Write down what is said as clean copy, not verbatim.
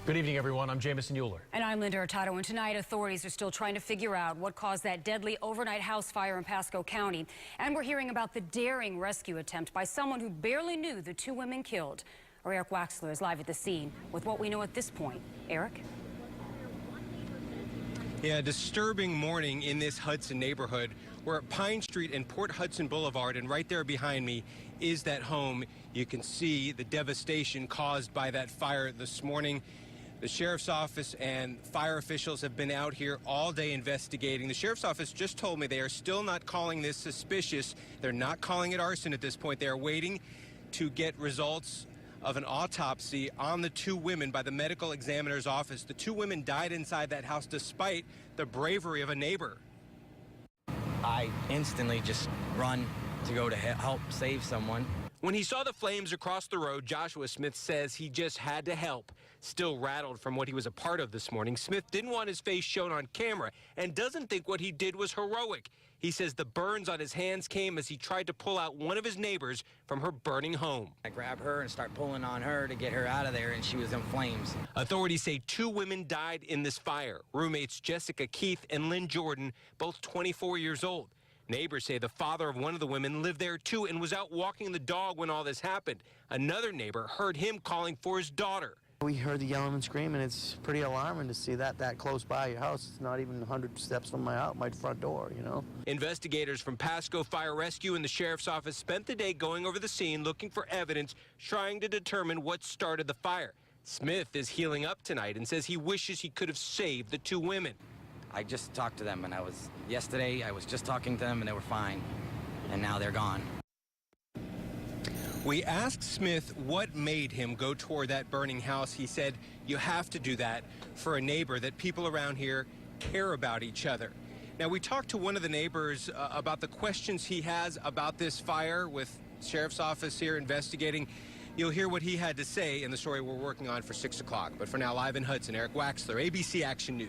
Good evening, everyone. I'm Jamison Euler. And I'm Linda Hurtado. And tonight, authorities are still trying to figure out what caused that deadly overnight house fire in Pasco County. And we're hearing about the daring rescue attempt by someone who barely knew the two women killed. Our Eric Waxler is live at the scene with what we know at this point. Eric? Yeah, disturbing morning in this Hudson neighborhood. We're at Pine Street and Port Hudson Boulevard, and right there behind me is that home. You can see the devastation caused by that fire this morning. The sheriff's office and fire officials have been out here all day investigating. The sheriff's office just told me they are still not calling this suspicious. They're not calling it arson at this point. They are waiting to get results of an autopsy on the two women by the medical examiner's office. The two women died inside that house despite the bravery of a neighbor. I instantly just run to go to help save someone. When he saw the flames across the road, Joshua Smith says he just had to help. Still rattled from what he was a part of this morning, Smith didn't want his face shown on camera and doesn't think what he did was heroic. He says the burns on his hands came as he tried to pull out one of his neighbors from her burning home. I grabbed her and start pulling on her to get her out of there, and she was in flames. Authorities say two women died in this fire. Roommates Jessica Keith and Lynn Jordan, both 24 years old. Neighbors say the father of one of the women lived there too and was out walking the dog when all this happened. Another neighbor heard him calling for his daughter. We heard the yelling and screaming. It's pretty alarming to see that close by your house. It's not even 100 steps from my front door, you know. Investigators from Pasco Fire Rescue and the sheriff's office spent the day going over the scene looking for evidence, trying to determine what started the fire. Smith is healing up tonight and says he wishes he could have saved the two women. I just talked to them, and yesterday I was just talking to them, and they were fine, and now they're gone. We asked Smith what made him go toward that burning house. He said, you have to do that for a neighbor, that people around here care about each other. Now, we talked to one of the neighbors about the questions he has about this fire with sheriff's office here investigating. You'll hear what he had to say in the story we're working on for 6 o'clock. But for now, live in Hudson, Eric Waxler, ABC Action News.